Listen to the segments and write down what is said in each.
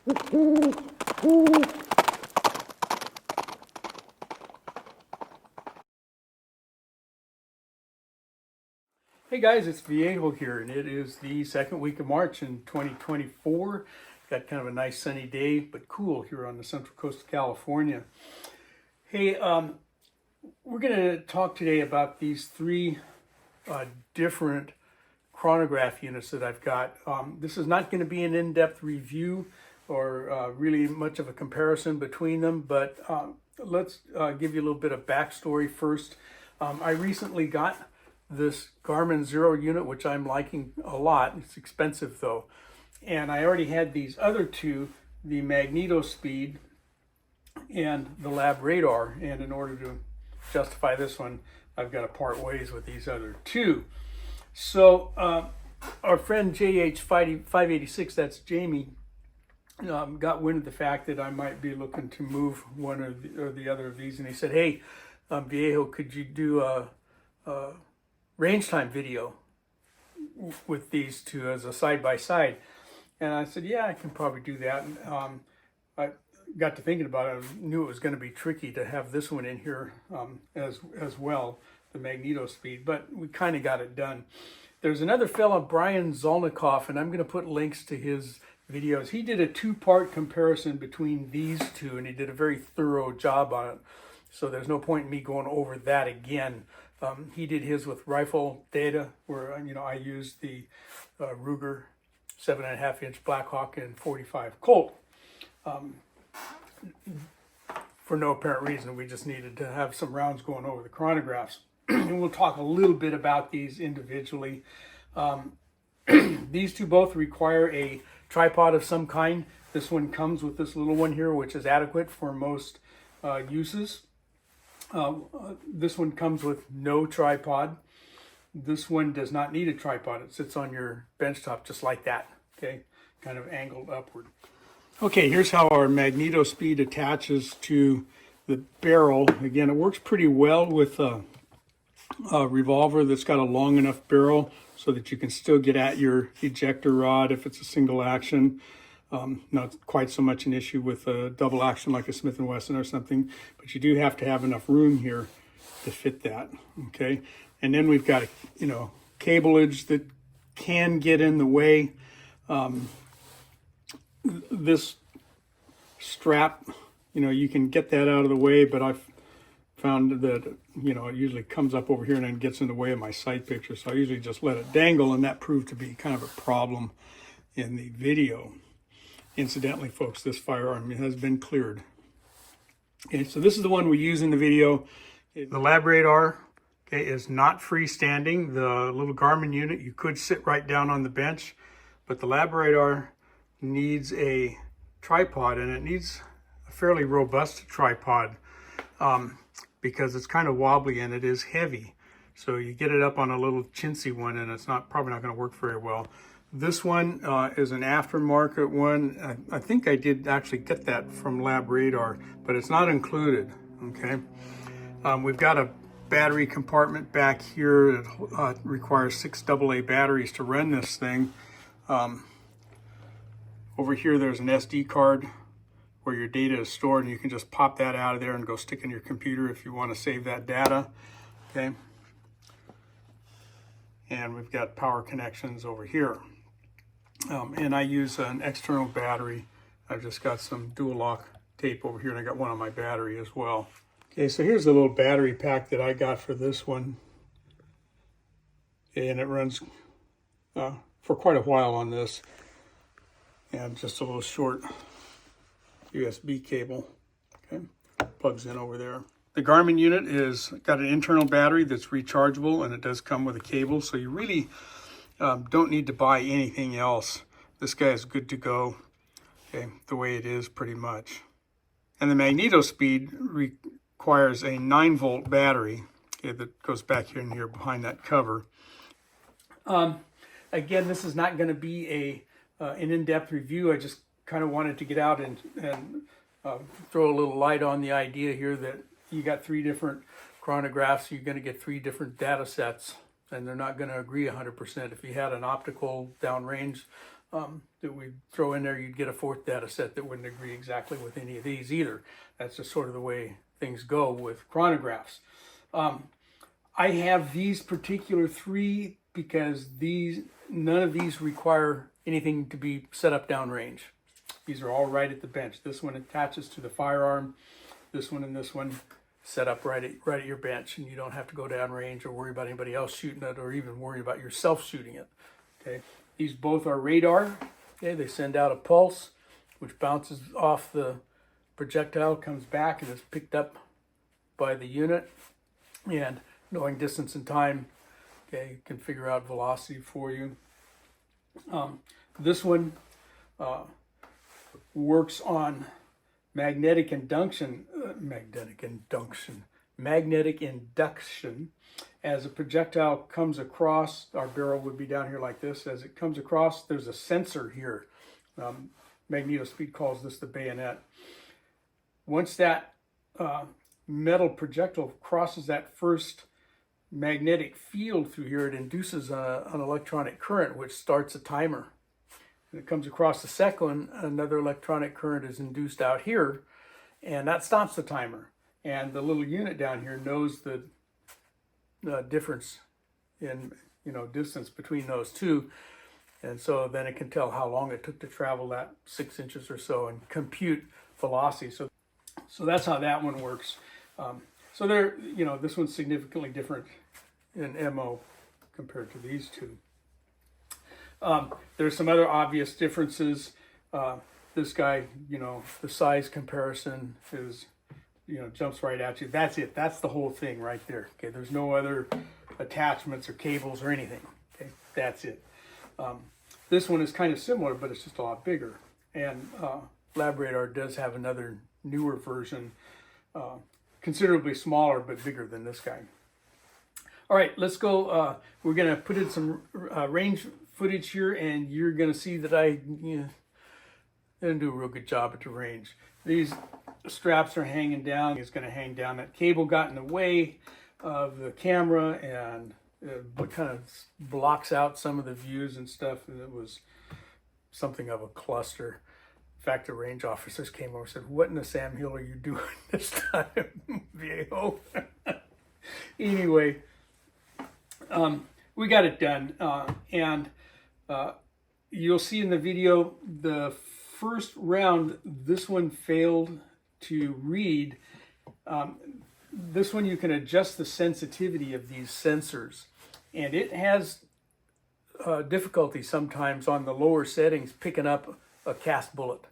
Hey guys, it's Viejo here, and it is the second week of March in 2024. Got kind of a nice sunny day, but cool here on the central coast of California. Hey, we're going to talk today about these three different chronograph units that I've got. This is not going to be an in-depth review or really much of a comparison between them, but let's give you a little bit of backstory first. I recently got this Garmin Xero unit, which I'm liking a lot. It's expensive though. And I already had these other two, the MagnetoSpeed and the Labradar. And in order to justify this one, I've got to part ways with these other two. So our friend JH586, that's Jamie, got wind of the fact that I might be looking to move one or the other of these. And he said, hey, Viejo, could you do a range time video with these two as a side-by-side? And I said, yeah, I can probably do that. And, I got to thinking about it. I knew it was going to be tricky to have this one in here as well, the MagnetoSpeed, but we kind of got it done. There's another fella, Brian Zolnikov, and I'm going to put links to his videos. He did a two-part comparison between these two, and he did a very thorough job on it. So there's no point in me going over that again. He did his with rifle data, where I used the Ruger 7.5-inch Blackhawk and 45 Colt. For no apparent reason, we just needed to have some rounds going over the chronographs. And we'll talk a little bit about these individually. These two both require a tripod of some kind. This one comes with this little one here, which is adequate for most uses. This one comes with no tripod. This one does not need a tripod. It sits on your bench top just like that, okay? Kind of angled upward. Okay, here's how our MagnetoSpeed attaches to the barrel. Again, it works pretty well with a revolver that's got a long enough barrel so that you can still get at your ejector rod if it's a single action. Not quite so much an issue with a double action like a Smith & Wesson or something, but you do have to have enough room here to fit that, okay? And then we've got, cableage that can get in the way. This strap, you can get that out of the way, but I've found that, it usually comes up over here and then gets in the way of my sight picture. So I usually just let it dangle, and that proved to be kind of a problem in the video. Incidentally, folks, this firearm has been cleared. Okay, so this is the one we use in the video. The Labradar, okay, is not freestanding. The little Garmin unit, you could sit right down on the bench, but the Labradar needs a tripod, and it needs a fairly robust tripod because it's kind of wobbly and it is heavy. So you get it up on a little chintzy one, and it's probably not going to work very well. This one is an aftermarket one. I think I did actually get that from Labradar, but it's not included, okay? We've got a battery compartment back here that requires 6 AA batteries to run this thing. Over here, there's an SD card where your data is stored, and you can just pop that out of there and go stick in your computer if you want to save that data, okay? And we've got power connections over here. And I use an external battery. I've just got some dual lock tape over here, and I got one on my battery as well. Okay, so here's the little battery pack that I got for this one. And it runs for quite a while on this. And just a little short USB cable, okay, plugs in over there. The Garmin unit is got an internal battery that's rechargeable, and it does come with a cable, so you really don't need to buy anything else. This guy is good to go, okay, the way it is pretty much. And the MagnetoSpeed requires a 9-volt battery, okay, that goes back here and here behind that cover. Again, this is not going to be an in-depth review. I just kind of wanted to get out and throw a little light on the idea here that you got 3 different chronographs. You're going to get 3 different data sets, and they're not going to agree 100%. If you had an optical downrange that we throw in there, you'd get a fourth data set that wouldn't agree exactly with any of these either. That's just sort of the way things go with chronographs. I have these particular three because none of these require anything to be set up downrange. These are all right at the bench. This one attaches to the firearm. This one and this one set up right at your bench, and you don't have to go downrange or worry about anybody else shooting it or even worry about yourself shooting it. Okay, these both are radar. Okay, they send out a pulse, which bounces off the projectile, comes back, and is picked up by the unit. And knowing distance and time, okay, can figure out velocity for you. This one works on magnetic induction. As a projectile comes across, our barrel would be down here like this. As it comes across, there's a sensor here. MagnetoSpeed calls this the bayonet. Once that metal projectile crosses that first magnetic field through here, it induces an electronic current, which starts a timer. When it comes across the second one, another electronic current is induced out here, and that stops the timer. And the little unit down here knows the difference in distance between those two, and so then it can tell how long it took to travel that 6 inches or so and compute velocity. So that's how that one works. So there, this one's significantly different in MO compared to these two. There's some other obvious differences. This guy, the size comparison is, jumps right at you. That's it. That's the whole thing right there. Okay, there's no other attachments or cables or anything. Okay, that's it. This one is kind of similar, but it's just a lot bigger. And Labradar does have another newer version, considerably smaller but bigger than this guy. All right, let's go. We're going to put in some range footage here, and you're going to see that I didn't do a real good job at the range. These straps are hanging down. It's going to hang down. That cable got in the way of the camera, and it kind of blocks out some of the views and stuff. And it was something of a cluster. In fact, the range officers came over and said, "What in the Sam Hill are you doing this time, viejo?" Anyway, we got it done, and you'll see in the video the first round, this one failed to read. This one you can adjust the sensitivity of these sensors, and it has difficulty sometimes on the lower settings picking up a cast bullet,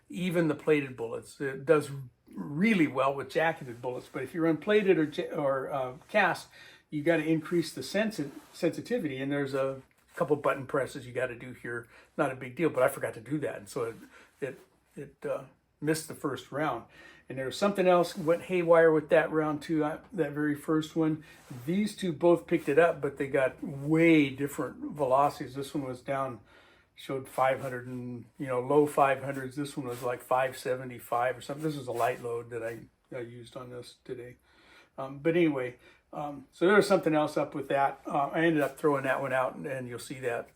even the plated bullets. It does really well with jacketed bullets, but if you're unplated or cast, you got to increase the sensitivity, and there's a couple button presses you got to do here. Not a big deal, but I forgot to do that, and so it missed the first round. And there was something else went haywire with that round too. That very first one, these two both picked it up, but they got way different velocities. This one was down, showed 500 and low 500s. This one was like 575 or something. This was a light load that I used on this today. But anyway, so there was something else up with that. I ended up throwing that one out, and you'll see that.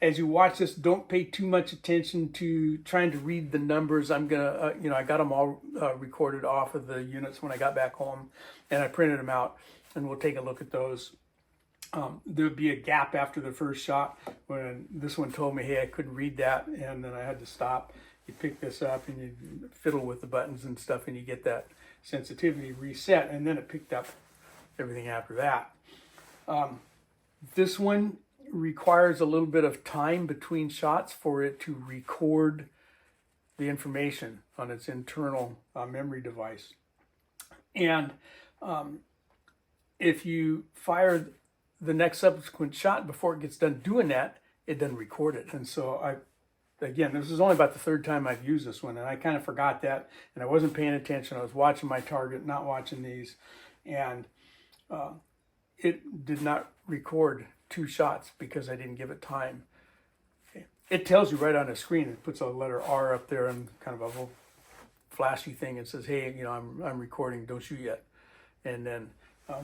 As you watch this, don't pay too much attention to trying to read the numbers. I'm gonna, I got them all recorded off of the units when I got back home, and I printed them out, and we'll take a look at those. There would be a gap after the first shot when this one told me, hey, I couldn't read that, and then I had to stop. You pick this up and you fiddle with the buttons and stuff, and you get that sensitivity reset, and then it picked up everything after that. This one requires a little bit of time between shots for it to record the information on its internal memory device. And if you fire the next subsequent shot before it gets done doing that, it doesn't record it. And so again, this is only about the third time I've used this one, and I kind of forgot that, and I wasn't paying attention. I was watching my target, not watching these, and it did not record 2 shots because I didn't give it time. Okay. It tells you right on the screen. It puts a letter R up there and kind of a little flashy thing and says, hey, I'm recording, don't shoot yet. And then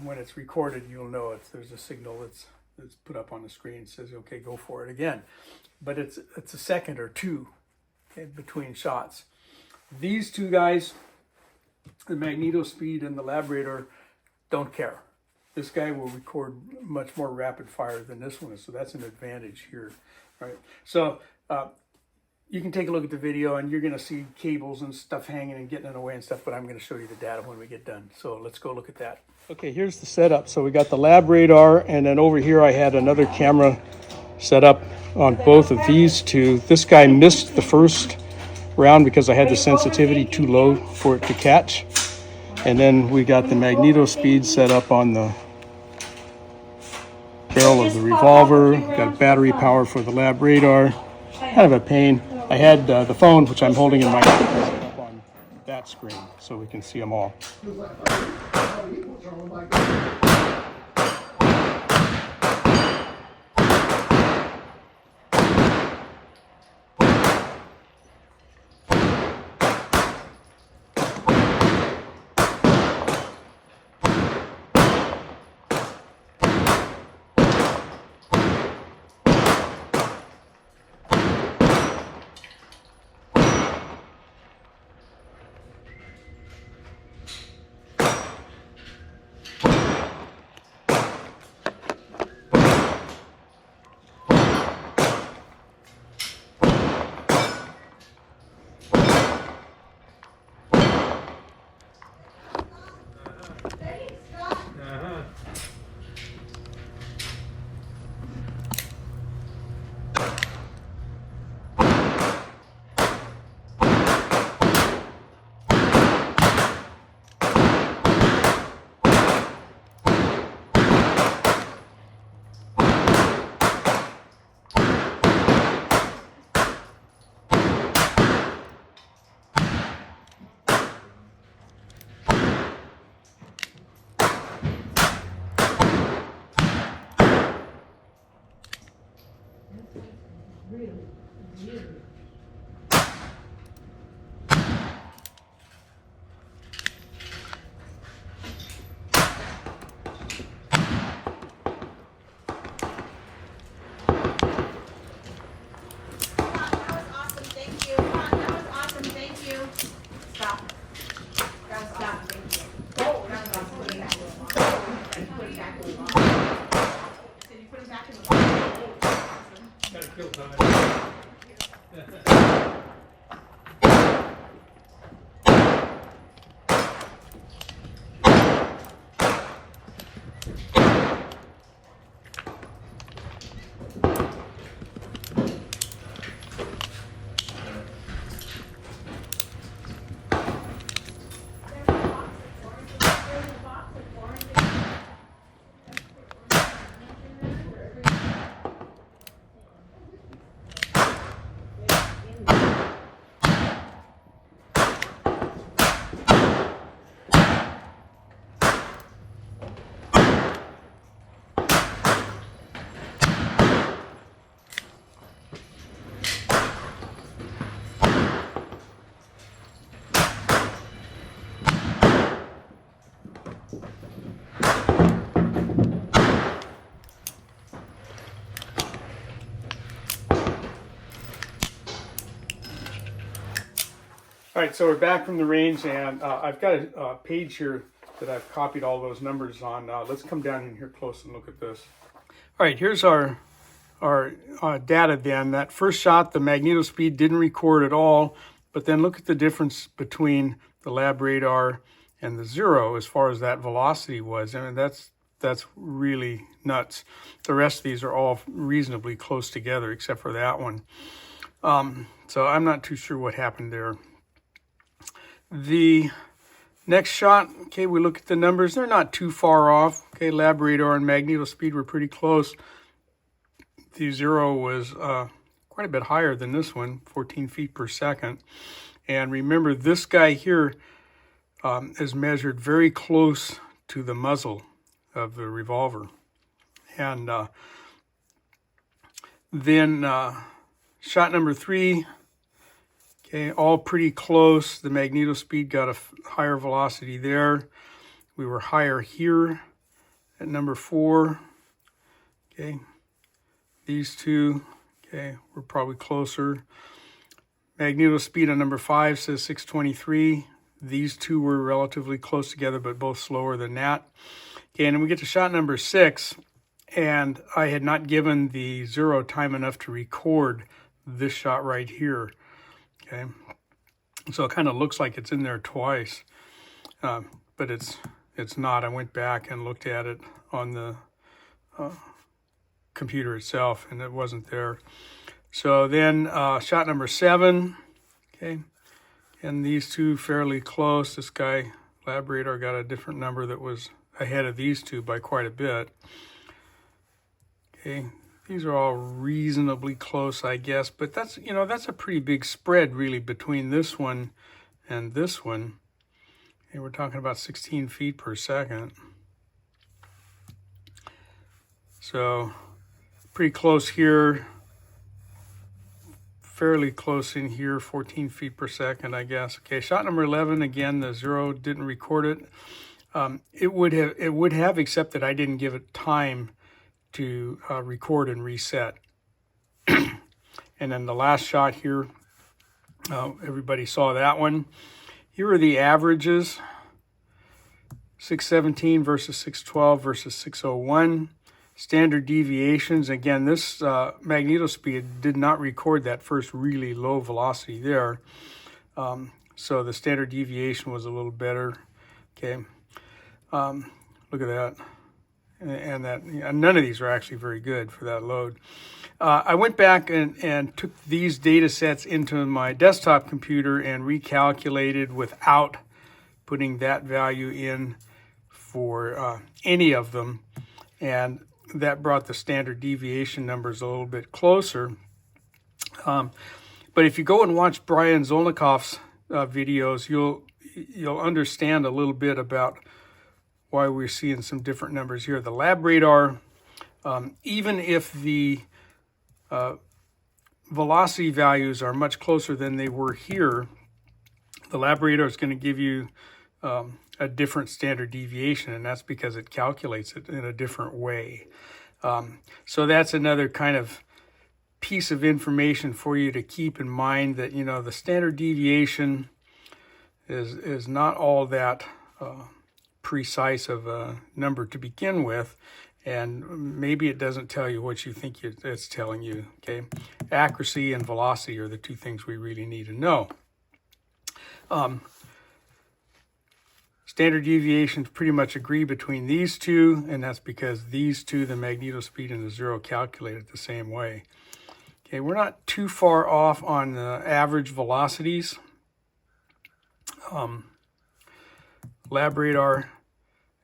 when it's recorded, you'll know if there's a signal It's put up on the screen. It says, okay, go for it again. But it's a second or two, okay, between shots. These two guys, the MagnetoSpeed and the Labradar, don't care. This guy will record much more rapid fire than this one is, so that's an advantage here, right? So you can take a look at the video and you're gonna see cables and stuff hanging and getting in the way and stuff, but I'm gonna show you the data when we get done. So let's go look at that. Okay, here's the setup. So we got the Labradar, and then over here I had another camera set up on both of these two. This guy missed the first round because I had the sensitivity too low for it to catch. And then we got the MagnetoSpeed set up on the barrel of the revolver. Got battery power for the Labradar. Kind of a pain. I had the phone, which I'm holding in my hand, set up on that screen so we can see them all. All right, so we're back from the range, and I've got a page here that I've copied all those numbers on. Let's come down in here close and look at this. All right, here's our data then. That first shot, the MagnetoSpeed didn't record at all, but then look at the difference between the Labradar and the Xero as far as that velocity was. I mean, that's really nuts. The rest of these are all reasonably close together except for that one. So I'm not too sure what happened there. The next shot, okay, we look at the numbers. They're not too far off. Okay, Labradar and MagnetoSpeed were pretty close. The Xero was quite a bit higher than this one, 14 feet per second. And remember, this guy here is measured very close to the muzzle of the revolver. And then shot number 3, okay, all pretty close. The MagnetoSpeed got a higher velocity there. We were higher here at number 4. Okay, these two, okay, we're probably closer. MagnetoSpeed on number 5 says 623. These two were relatively close together, but both slower than that. Okay, and then we get to shot number 6, and I had not given the Xero time enough to record this shot right here. Okay, so it kind of looks like it's in there twice, but it's not. I went back and looked at it on the computer itself, and it wasn't there. So then shot number 7, okay, and these two fairly close. This guy, Labradar, got a different number that was ahead of these two by quite a bit. Okay, these are all reasonably close, I guess, but that's, you know, that's a pretty big spread really between this one and this one. And we're talking about 16 feet per second. So pretty close here, fairly close in here, 14 feet per second, I guess. Okay, shot number 11, again, the Xero didn't record it. It would have, except that I didn't give it time to record and reset. And then the last shot here, everybody saw that one. Here are the averages: 617 versus 612 versus 601. Standard deviations, again, this MagnetoSpeed did not record that first really low velocity there. So the standard deviation was a little better. Okay, look at that. And none of these are actually very good for that load. I went back and took these data sets into my desktop computer and recalculated without putting that value in for any of them. And that brought the standard deviation numbers a little bit closer. But if you go and watch Brian Zolnikov's videos, you'll understand a little bit about why we're seeing some different numbers here. The Labradar, even if the velocity values are much closer than they were here, the Labradar is going to give you a different standard deviation, and that's because it calculates it in a different way. So that's another kind of piece of information for you to keep in mind, that, you know, the standard deviation is not all that precise of a number to begin with, and maybe it doesn't tell you what you think it's telling you. Okay, accuracy and velocity are the two things we really need to know. Standard deviations pretty much agree between these two, and that's because these two, the MagnetoSpeed and the Xero, calculate it the same way. Okay, we're not too far off on the average velocities. Labradar,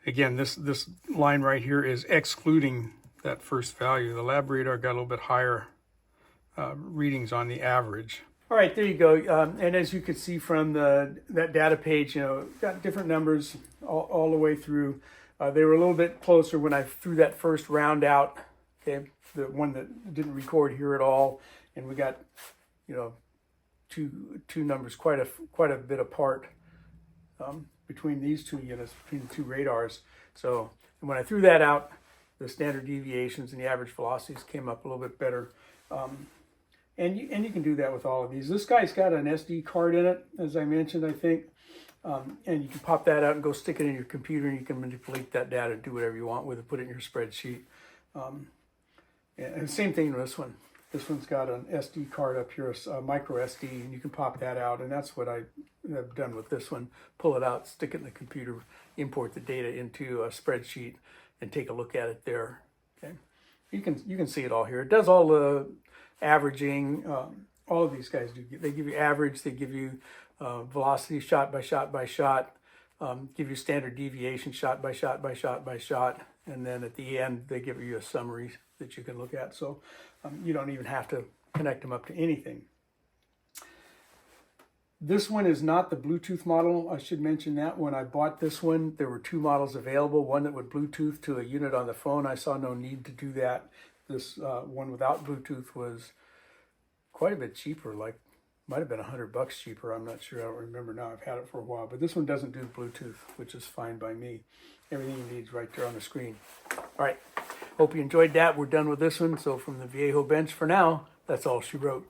again, this line right here is excluding that first value. The Labradar got a little bit higher readings on the average. All right, there you go. And as you can see from that data page, you know, got different numbers all the way through. They were a little bit closer when I threw that first round out. Okay, the one that didn't record here at all, and we got, you know, two numbers quite a bit apart between these two units, between the two radars. So when I threw that out, the standard deviations and the average velocities came up a little bit better. And you can do that with all of these. This guy's got an SD card in it, as I mentioned, I think. And you can pop that out and go stick it in your computer, and you can manipulate that data, do whatever you want with it, put it in your spreadsheet. And same thing with this one. This one's got an SD card up here, a micro SD, and you can pop that out. And that's what I have done with this one. Pull it out, stick it in the computer, import the data into a spreadsheet, and take a look at it there. Okay, you can see it all here. It does all the averaging. All of these guys do. They give you average. They give you velocity shot by shot by shot. Give you standard deviation shot by shot by shot by shot. And then at the end, they give you a summary that you can look at. So you don't even have to connect them up to anything. This one is not the Bluetooth model. I should mention that when I bought this one, there were two models available. One that would Bluetooth to a unit on the phone. I saw no need to do that. This one without Bluetooth was quite a bit cheaper, like Might have been $100 cheaper. I'm not sure. I don't remember now. I've had it for a while. But this one doesn't do Bluetooth, which is fine by me. Everything you need is right there on the screen. All right. Hope you enjoyed that. We're done with this one. So from the Viejo bench for now, that's all she wrote.